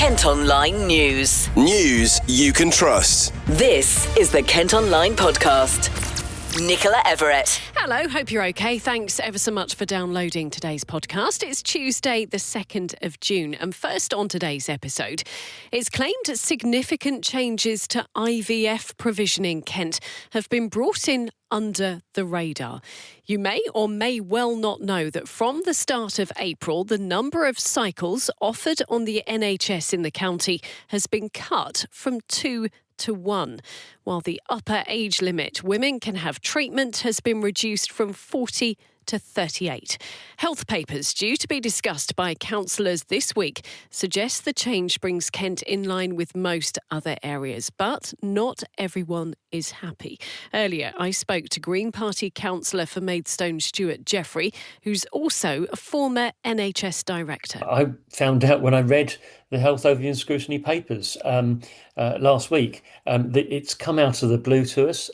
Kent Online News. News you can trust. This is the Kent Online Podcast. Nicola Everett. Hello, hope you're okay. Thanks ever so much for downloading today's podcast. It's Tuesday, the 2nd of June. And first on today's episode, it's claimed significant changes to IVF provision in Kent have been brought in under the radar. You may or may well not know that from the start of April, the number of cycles offered on the NHS in the county has been cut from 2 to 1, while the upper age limit women can have treatment has been reduced from 40 to 38. Health papers due to be discussed by councillors this week suggest the change brings Kent in line with most other areas, but not everyone is happy. Earlier, I spoke to Green Party councillor for Maidstone, Stuart Jeffrey, who's also a former NHS director. I found out when I read the Health Overview and Scrutiny papers last week that it's come out of the blue to us.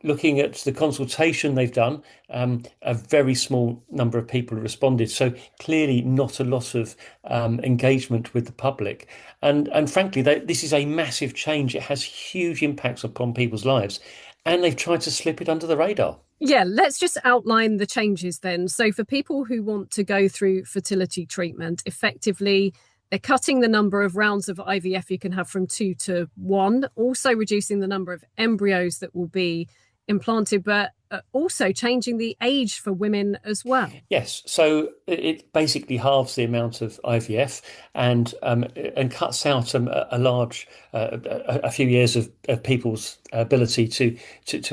Looking at the consultation they've done, a very small number of people responded. So clearly not a lot of engagement with the public. And frankly, this is a massive change. It has huge impacts upon people's lives. And they've tried to slip it under the radar. Yeah, let's just outline the changes then. So for people who want to go through fertility treatment, effectively, they're cutting the number of rounds of IVF you can have from 2 to 1, also reducing the number of embryos that will be implanted, but also changing the age for women as well. Yes, so it basically halves the amount of IVF and cuts out a few years of people's ability to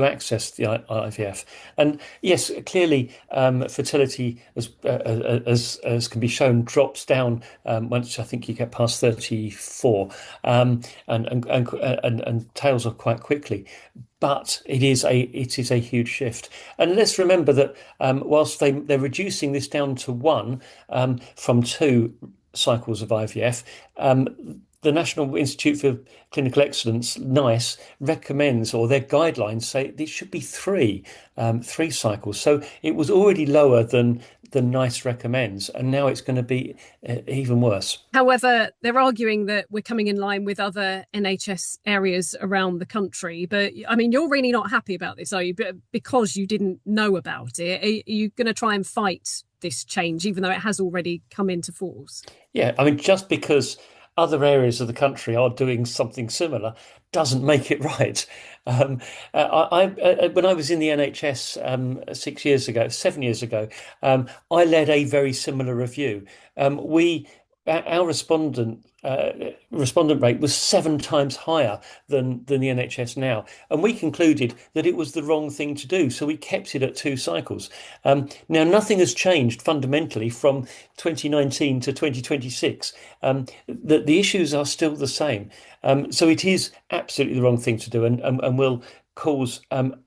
access the IVF. And yes, clearly fertility, as can be shown, drops down once I think you get past 34, and tails off quite quickly. But it is a huge shift. And let's remember that whilst they're reducing this down to 1 from 2 cycles of IVF, the National Institute for Clinical Excellence, NICE, recommends, or their guidelines say it should be 3 cycles. So it was already lower than NICE recommends, and now it's going to be even worse. However, they're arguing that we're coming in line with other NHS areas around the country. But I mean, you're really not happy about this, are you? Because you didn't know about it. Are you going to try and fight this change, even though it has already come into force? Yeah, I mean, just because other areas of the country are doing something similar doesn't make it right. When I was in the NHS 7 years ago, I led a very similar review. Our respondent rate was 7 times higher than the NHS now. And we concluded that it was the wrong thing to do. So we kept it at 2 cycles. Now, nothing has changed fundamentally from 2019 to 2026. The issues are still the same. So it is absolutely the wrong thing to do and will cause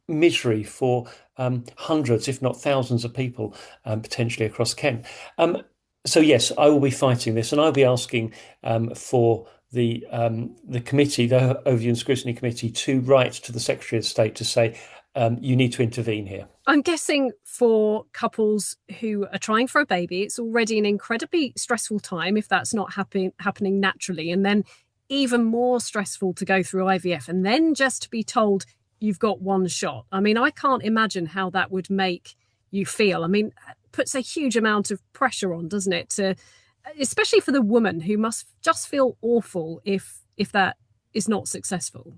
misery for hundreds, if not thousands of people potentially across Kent. So yes, I will be fighting this, and I'll be asking for the committee, the Overview and Scrutiny Committee, to write to the Secretary of State to say you need to intervene here. I'm guessing for couples who are trying for a baby, it's already an incredibly stressful time if that's not happening naturally, and then even more stressful to go through IVF, and then just to be told you've got 1 shot. I mean, I can't imagine how that would make you feel. I mean, puts a huge amount of pressure on, doesn't it? Especially for the woman who must just feel awful if that is not successful.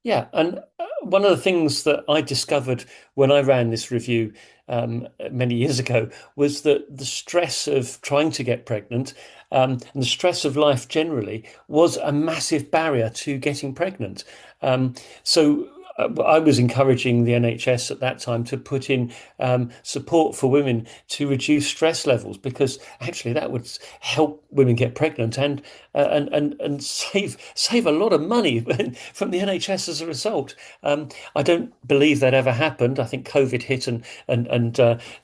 Yeah, and one of the things that I discovered when I ran this review many years ago was that the stress of trying to get pregnant and the stress of life generally was a massive barrier to getting pregnant. So I was encouraging the NHS at that time to put in support for women to reduce stress levels, because actually that would help women get pregnant and save a lot of money from the NHS as a result. I don't believe that ever happened. I think COVID hit and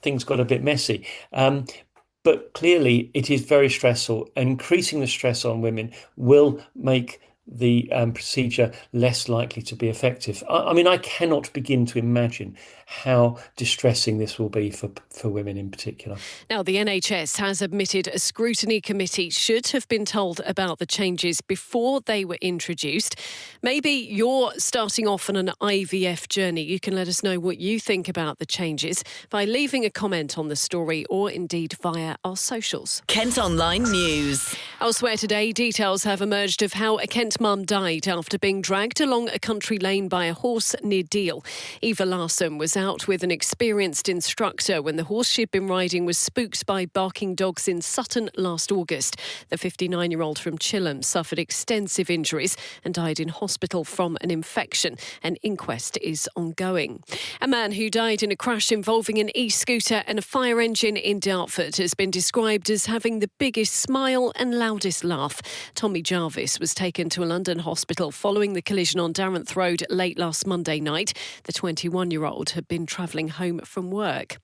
things got a bit messy. But clearly it is very stressful. Increasing the stress on women will make the procedure less likely to be effective. I mean, I cannot begin to imagine how distressing this will be for women in particular. Now, the NHS has admitted a scrutiny committee should have been told about the changes before they were introduced. Maybe you're starting off on an IVF journey. You can let us know what you think about the changes by leaving a comment on the story or indeed via our socials. Kent Online News. Elsewhere today, details have emerged of how a Kent mum died after being dragged along a country lane by a horse near Deal. Eva Larson was out with an experienced instructor when the horse she'd been riding was spooked by barking dogs in Sutton last August. The 59-year-old from Chilham suffered extensive injuries and died in hospital from an infection. An inquest is ongoing. A man who died in a crash involving an e-scooter and a fire engine in Dartford has been described as having the biggest smile and loudest laugh. Tommy Jarvis was taken to a London hospital following the collision on Darenth Road late last Monday night. The 21-year-old had been travelling home from work.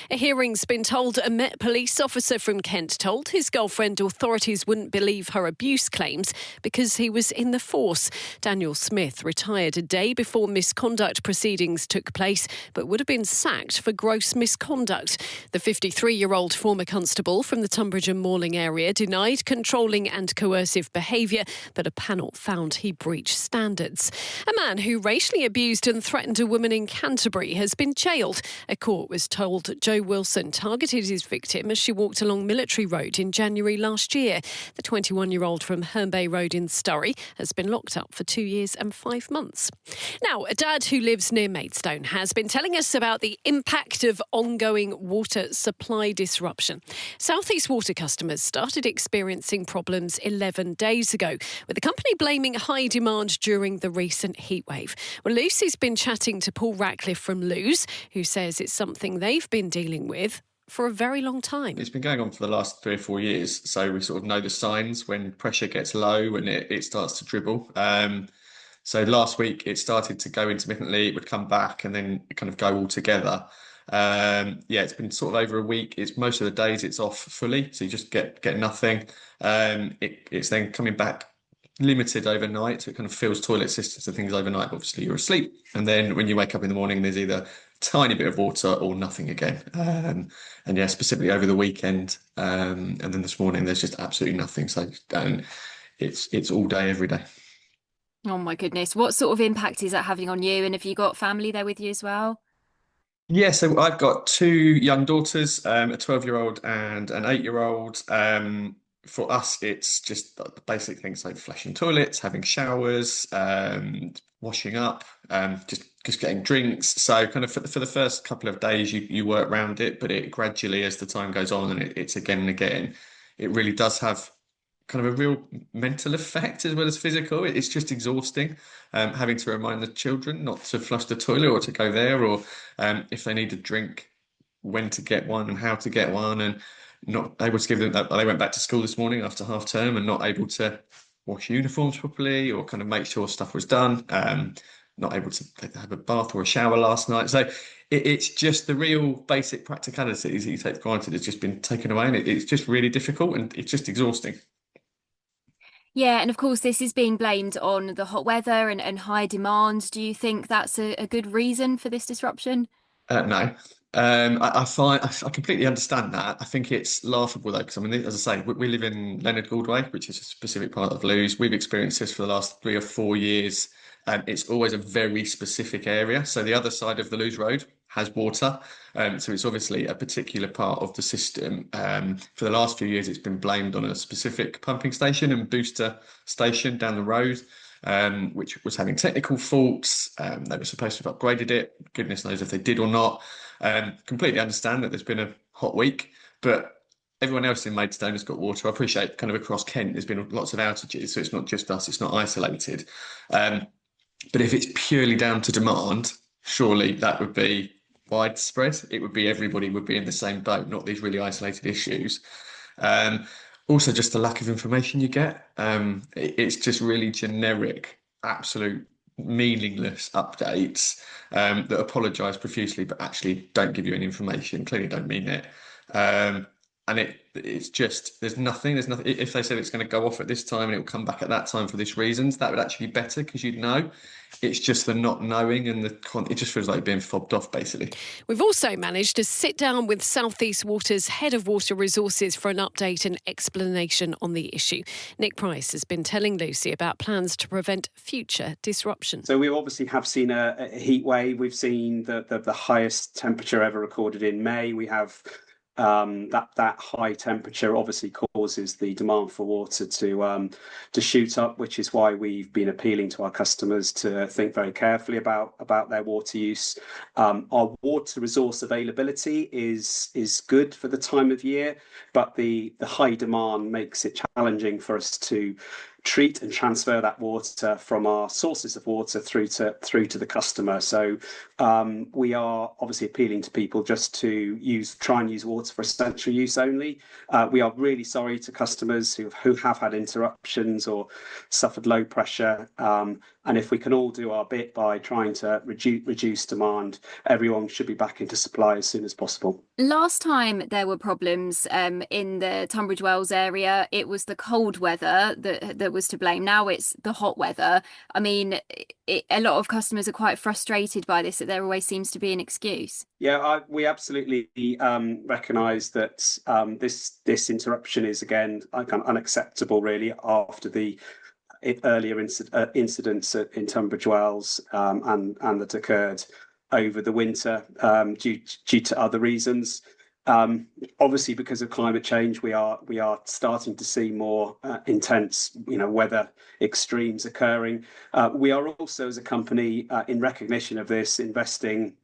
A hearing's been told a Met police officer from Kent told his girlfriend authorities wouldn't believe her abuse claims because he was in the force. Daniel Smith retired a day before misconduct proceedings took place, but would have been sacked for gross misconduct. The 53-year-old former constable from the Tunbridge and Malling area denied controlling and coercive behaviour, but a panel found he breached standards. A man who racially abused and threatened a woman in Canterbury has been jailed. A court was told Joe Wilson targeted his victim as she walked along Military Road in January last year. The 21-year-old from Herne Bay Road in Surrey has been locked up for 2 years and 5 months. Now, a dad who lives near Maidstone has been telling us about the impact of ongoing water supply disruption. South East Water customers started experiencing problems 11 days ago, with the company blaming high demand during the recent heatwave. Well, Lucy's been chatting to Paul Ratcliffe from Lewes, who says it's something they've been dealing with for a very long time. It's been going on for the last 3 or 4 years, so we sort of know the signs when pressure gets low and it starts to dribble. So last week it started to go intermittently, it would come back and then kind of go all together. It's been sort of over a week. It's most of the days it's off fully, so you just get nothing. It's then coming back limited overnight, so it kind of fills toilet systems and things overnight. Obviously you're asleep, and then when you wake up in the morning there's either tiny bit of water or nothing again. Specifically over the weekend, and then this morning there's just absolutely nothing. So it's all day, every day. Oh my goodness. What sort of impact is that having on you? And have you got family there with you as well? Yeah, so I've got 2 young daughters, a 12-year-old and an 8-year-old. For us, it's just the basic things like flushing toilets, having showers, washing up, just getting drinks. So kind of for the first couple of days, you work around it, but it gradually, as the time goes on, and it's again and again, it really does have kind of a real mental effect as well as physical. It's just exhausting, having to remind the children not to flush the toilet or to go there, or if they need a drink, when to get one and how to get one, and not able to give them that. They went back to school this morning after half term and not able to wash uniforms properly or kind of make sure stuff was done. Not able to have a bath or a shower last night. So it's just the real basic practicalities that you take for granted has just been taken away, and it's just really difficult and it's just exhausting. Yeah, and of course this is being blamed on the hot weather and high demand. Do you think that's a good reason for this disruption? No. I completely understand that. I think it's laughable though, because I mean, as I say, we live in Leonard Gouldway, which is a specific part of Lewes. We've experienced this for the last 3 or 4 years. It's always a very specific area. So the other side of the Lewes Road has water. So it's obviously a particular part of the system. For the last few years, it's been blamed on a specific pumping station and booster station down the road, which was having technical faults. They were supposed to have upgraded it. Goodness knows if they did or not. Completely understand that there's been a hot week, but everyone else in Maidstone has got water. I appreciate kind of across Kent there's been lots of outages, so it's not just us, it's not isolated. But if it's purely down to demand, surely that would be widespread. It would be everybody would be in the same boat, not these really isolated issues. Also, just the lack of information you get. It's just really generic, absolute meaningless updates that apologise profusely but actually don't give you any information, clearly don't mean it. and it's just there's nothing. If they said it's going to go off at this time and it will come back at that time for these reasons, that would actually be better because you'd know. It's just the not knowing and it just feels like being fobbed off, basically. We've also managed to sit down with South East Water's Head of Water Resources for an update and explanation on the issue. Nick Price has been telling Lucy about plans to prevent future disruption. So we obviously have seen a heat wave. We've seen the highest temperature ever recorded in May. We have that high temperature obviously causes the demand for water to shoot up, which is why we've been appealing to our customers to think very carefully about their water use. Our water resource availability is good for the time of year, but the high demand makes it challenging for us to treat and transfer that water from our sources of water through to the customer. So we are obviously appealing to people just to try and use water for essential use only. We are really sorry to customers who have had interruptions or suffered low pressure. And if we can all do our bit by trying to reduce demand, everyone should be back into supply as soon as possible. Last time there were problems in the Tunbridge Wells area, it was the cold weather that was to blame. Now it's the hot weather. I mean, a lot of customers are quite frustrated by this, that there always seems to be an excuse. Yeah, we absolutely recognise that this interruption is, again, unacceptable, really, after the earlier incidents in Tunbridge Wells and that occurred over the winter due to other reasons. Obviously, because of climate change, we are starting to see more intense, weather extremes occurring. We are also, as a company, in recognition of this, investing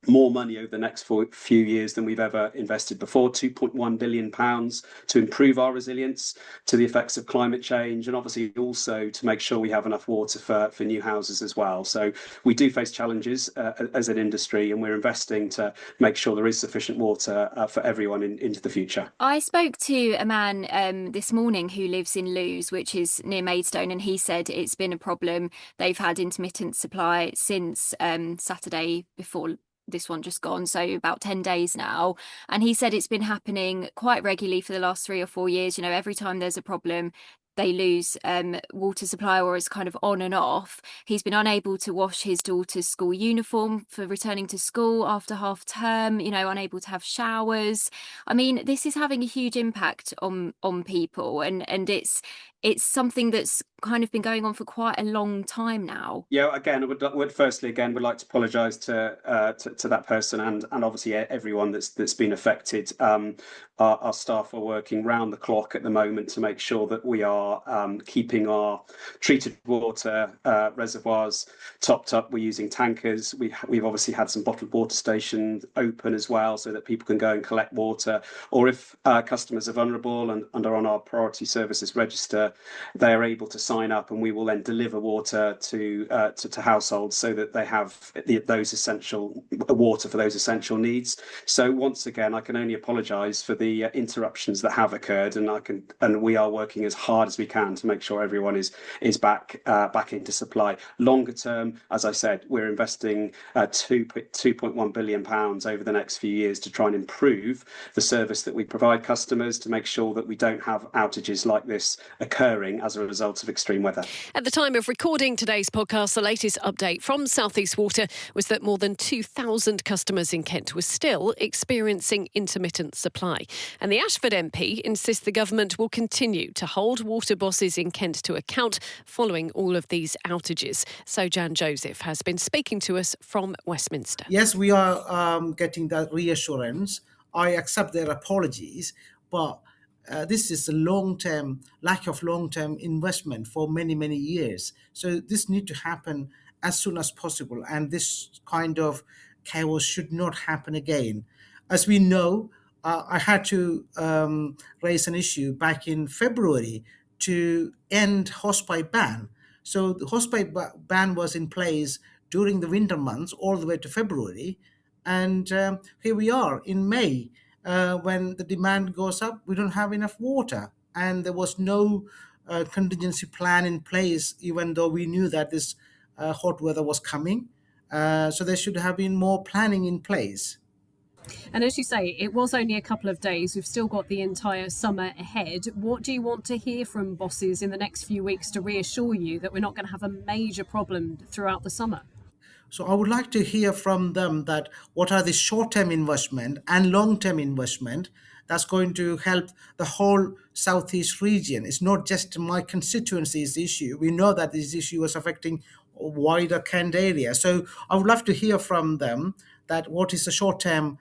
more money over the next few years than we've ever invested before, £2.1 billion to improve our resilience to the effects of climate change, and obviously also to make sure we have enough water for new houses as well. So we do face challenges as an industry, and we're investing to make sure there is sufficient water for everyone into the future. I spoke to a man this morning who lives in Lewes, which is near Maidstone, and he said it's been a problem. They've had intermittent supply since Saturday before this one just gone, so about 10 days now, and he said it's been happening quite regularly for the last 3 or 4 years. Every time there's a problem, they lose water supply, or is kind of on and off. He's been unable to wash his daughter's school uniform for returning to school after half term, unable to have showers. I mean, this is having a huge impact on people, and it's something that's kind of been going on for quite a long time now. Yeah, again, I would firstly like to apologise to that person and obviously everyone that's been affected. Our staff are working round the clock at the moment to make sure that we are keeping our treated water reservoirs topped up. We're using tankers. We've obviously had some bottled water stations open as well, so that people can go and collect water. Or if customers are vulnerable and are on our priority services register, they are able to sign up, and we will then deliver water to households so that they have those essential water for those essential needs. So once again, I can only apologise for the interruptions that have occurred, and we are working as hard as we can to make sure everyone is back into supply. Longer term, as I said, we're investing £2.1 billion over the next few years to try and improve the service that we provide customers, to make sure that we don't have outages like this occurring as a result of extreme weather. At the time of recording today's podcast, the latest update from South East Water was that more than 2,000 customers in Kent were still experiencing intermittent supply. And the Ashford MP insists the government will continue to hold water bosses in Kent to account following all of these outages. So Jan Joseph has been speaking to us from Westminster. Yes, we are getting that reassurance. I accept their apologies, but this is a lack of long-term investment for many, many years. So this needs to happen as soon as possible, and this kind of chaos should not happen again. As we know, I had to raise an issue back in February to end hosepipe ban. So the hosepipe ban was in place during the winter months all the way to February, and here we are in May. When the demand goes up, we don't have enough water, and there was no contingency plan in place, even though we knew that this hot weather was coming. So there should have been more planning in place. And as you say, it was only a couple of days. We've still got the entire summer ahead. What do you want to hear from bosses in the next few weeks to reassure you that we're not going to have a major problem throughout the summer? So I would like to hear from them that what are the short-term investment and long-term investment that's going to help the whole southeast region. It's not just my constituency's issue. We know that this issue is affecting a wider Kent area. So I would love to hear from them that what is the short-term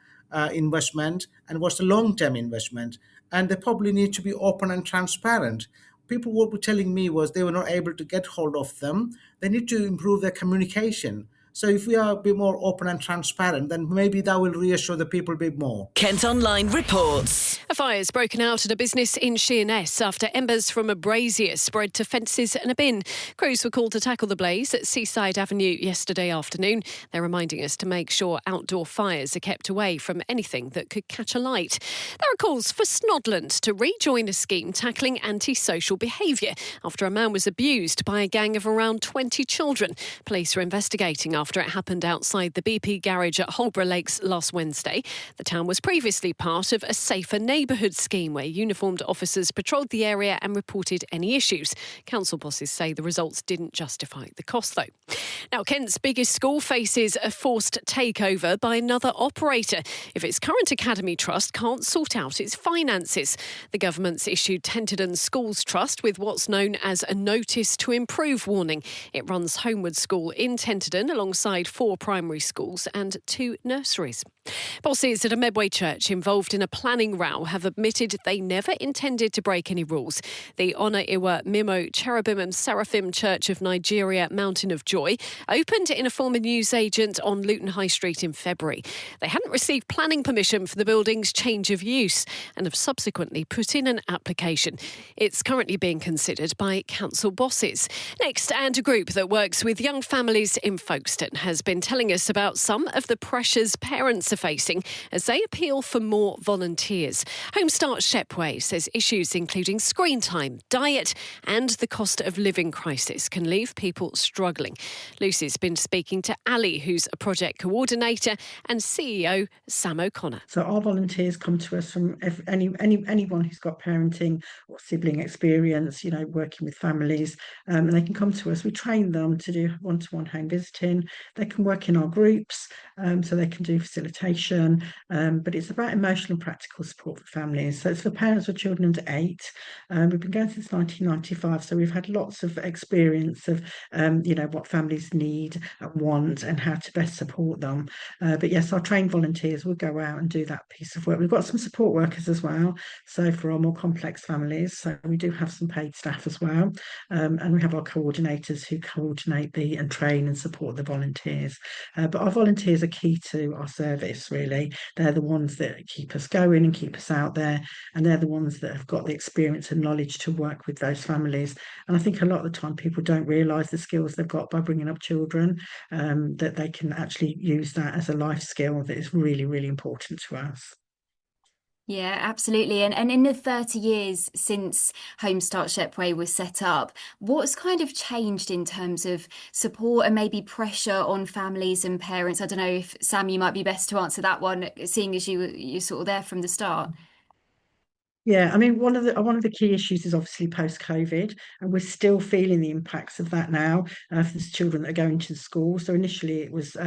investment and what's the long-term investment. And they probably need to be open and transparent. People what were telling me was they were not able to get hold of them. They need to improve their communication. So if we are a bit more open and transparent, then maybe that will reassure the people a bit more. Kent Online reports. A fire's broken out at a business in Sheerness after embers from a brazier spread to fences and a bin. Crews were called to tackle the blaze at Seaside Avenue yesterday afternoon. They're reminding us to make sure outdoor fires are kept away from anything that could catch a light. There are calls for Snodland to rejoin a scheme tackling antisocial behaviour after a man was abused by a gang of around 20 children. Police are investigating after it happened outside the BP garage at Holborough Lakes last Wednesday. The town was previously part of a safer neighbourhood scheme where uniformed officers patrolled the area and reported any issues. Council bosses say the results didn't justify the cost, though. Now, Kent's biggest school faces a forced takeover by another operator if its current academy trust can't sort out its finances. The government's issued Tenterden Schools Trust with what's known as a notice to improve warning. It runs Homeward School in Tenterden alongside 4 primary schools and 2 nurseries. Bosses at a Medway church involved in a planning row have admitted they never intended to break any rules. The Ona Iwa Mimo Cherubim and Seraphim Church of Nigeria, Mountain of Joy, opened in a former newsagent on Luton High Street in February. They hadn't received planning permission for the building's change of use and have subsequently put in an application. It's currently being considered by council bosses. Next, and a group that works with young families in Folkestone has been telling us about some of the pressures parents are facing as they appeal for more volunteers. Home Start Shepway says issues including screen time, diet and the cost of living crisis can leave people struggling. Lucy's been speaking to Ali, who's a project coordinator, and CEO Sam O'Connor. So our volunteers come to us from anyone who's got parenting or sibling experience, working with families, and they can come to us. We train them to do one-to-one home visiting. They can work in our groups, so they can do facilitation, but it's about emotional and practical support for families. So it's for parents with children under 8. We've been going since 1995, so we've had lots of experience of, what families need and want and how to best support them. But yes, our trained volunteers will go out and do that piece of work. We've got some support workers as well, so for our more complex families. So we do have some paid staff as well, and we have our coordinators who coordinate and train and support the volunteers. But our volunteers are key to our service, really. They're the ones that keep us going and keep us out there, and they're the ones that have got the experience and knowledge to work with those families. And I think a lot of the time people don't realise the skills they've got by bringing up children, that they can actually use that as a life skill that is really, really important to us. Yeah, absolutely. And in the 30 years since Home Start Shepway was set up, what's kind of changed in terms of support and maybe pressure on families and parents? I don't know if, Sam, you might be best to answer that one, seeing as you're sort of there from the start. Yeah, I mean, one of the key issues is obviously post-COVID, and we're still feeling the impacts of that now for the children that are going to school. So initially it was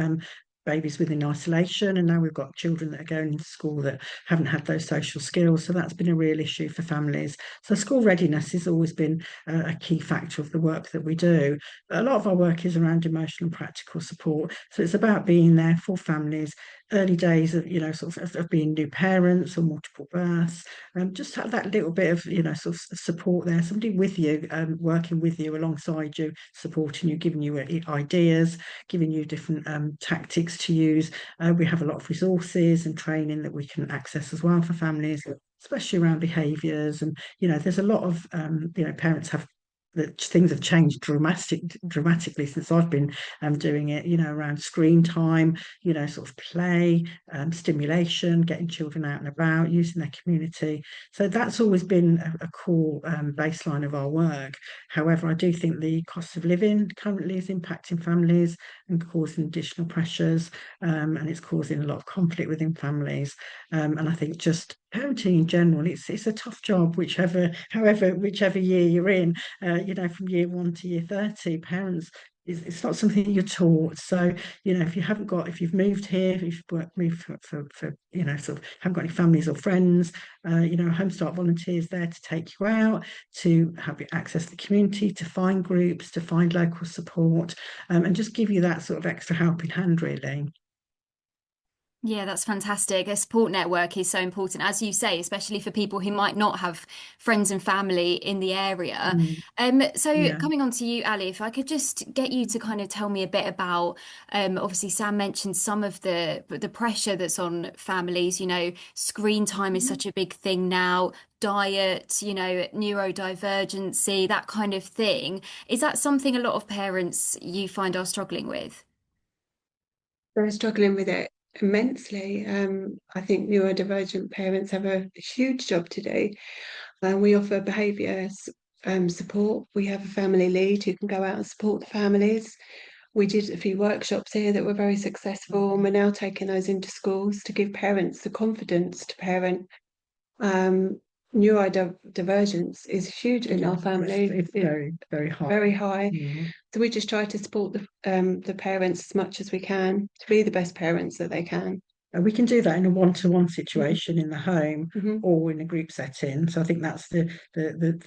babies within isolation, and now we've got children that are going into school that haven't had those social skills. So that's been a real issue for families. So school readiness has always been a key factor of the work that we do. But a lot of our work is around emotional and practical support. So it's about being there for families, early days of, of being new parents or multiple births, just have that little bit of, sort of support there, somebody with you, working with you, alongside you, supporting you, giving you ideas, giving you different tactics to use. We have a lot of resources and training that we can access as well for families, especially around behaviours. And, there's a lot of, parents have that things have changed dramatically since I've been doing it, around screen time, sort of play, stimulation, getting children out and about, using their community. So that's always been a core baseline of our work. However, I do think the cost of living currently is impacting families and causing additional pressures, and it's causing a lot of conflict within families. And I think just parenting in general, it's a tough job, whichever year you're in, from year 1 to year 30, parents, it's not something you're taught. So, if you've moved here, if you've moved for sort of haven't got any families or friends, Home Start volunteers there to take you out, to have you access the community, to find groups, to find local support, and just give you that sort of extra helping hand, really. Yeah, that's fantastic. A support network is so important, as you say, especially for people who might not have friends and family in the area. Coming on to you, Ali, if I could just get you to kind of tell me a bit about, obviously Sam mentioned some of the pressure that's on families, screen time is such a big thing now, diet, neurodivergency, that kind of thing. Is that something a lot of parents you find are struggling with? They're struggling with it immensely. I think neurodivergent parents have a huge job to do. We offer behaviour support. We have a family lead who can go out and support the families. We did a few workshops here that were very successful, and we're now taking those into schools to give parents the confidence to parent. Neurodivergence is huge in our family. It's very, very high. Very high. Mm-hmm. So we just try to support the parents as much as we can to be the best parents that they can. We can do that in a one-to-one situation in the home or in a group setting. So I think that's the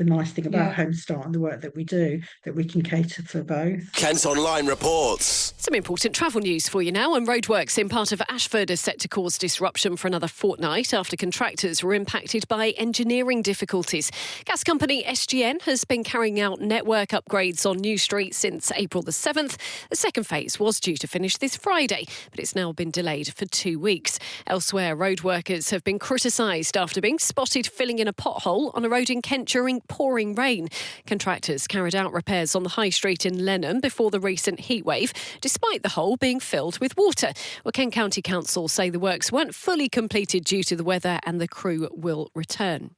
nice thing about Home Start and the work that we do, that we can cater for both. Kent Online reports. Some important travel news for you now. And roadworks in part of Ashford are set to cause disruption for another fortnight after contractors were impacted by engineering difficulties. Gas company SGN has been carrying out network upgrades on New Street since April the 7th. The second phase was due to finish this Friday, but it's now been delayed for 2 weeks. Elsewhere, road workers have been criticised after being spotted filling in a pothole on a road in Kent during pouring rain. Contractors carried out repairs on the High Street in Lenham before the recent heatwave, despite the hole being filled with water. Well, Kent County Council say the works weren't fully completed due to the weather and the crew will return.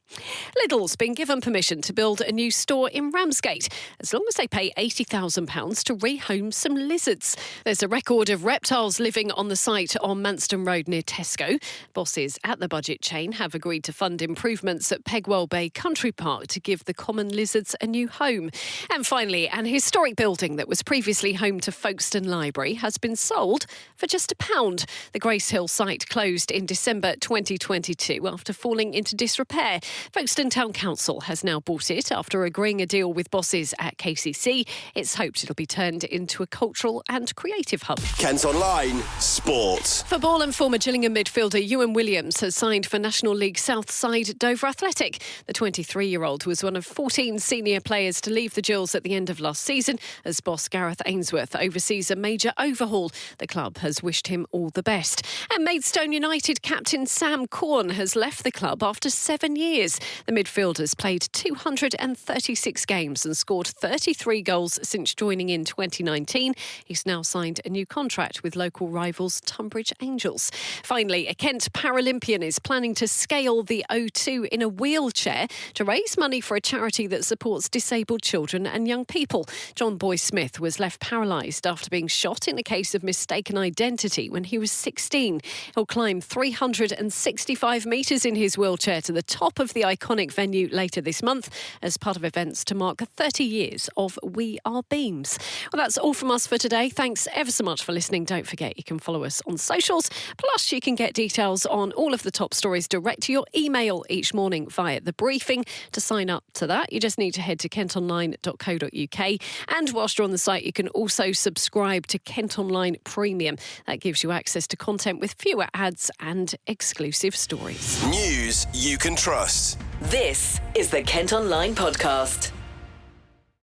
Lidl's been given permission to build a new store in Ramsgate, as long as they pay £80,000 to rehome some lizards. There's a record of reptiles living on the site on Maidstone Road near Tesco. Bosses at the budget chain have agreed to fund improvements at Pegwell Bay Country Park to give the common lizards a new home. And finally, an historic building that was previously home to Folkestone Library has been sold for just £1. The Grace Hill site closed in December 2022 after falling into disrepair. Folkestone Town Council has now bought it after agreeing a deal with bosses at KCC. It's hoped it'll be turned into a cultural and creative hub. Kent Online Sport. Football and former Gillingham midfielder Ewan Williams has signed for National League Southside Dover Athletic. The 23-year-old was one of 14 senior players to leave the Gills at the end of last season as boss Gareth Ainsworth oversees a major overhaul. The club has wished him all the best. And Maidstone United captain Sam Corn has left the club after 7 years. The midfielder's played 236 games and scored 33 goals since joining in 2019. He's now signed a new contract with local rivals Tunbridge Angels. Finally, a Kent Paralympian is planning to scale the O2 in a wheelchair to raise money for a charity that supports disabled children and young people. John Boy-Smith was left paralysed after being shot in a case of mistaken identity when he was 16. He'll climb 365 metres in his wheelchair to the top of the iconic venue later this month as part of events to mark 30 years of We Are Beams. Well, that's all from us for today. Thanks ever so much for listening. Don't forget you can follow us on socials. Plus, you can get details on all of the top stories direct to your email each morning via The Briefing. To sign up to that, you just need to head to kentonline.co.uk. And whilst you're on the site, you can also subscribe to Kent Online Premium. That gives you access to content with fewer ads and exclusive stories. News you can trust. This is the Kent Online Podcast.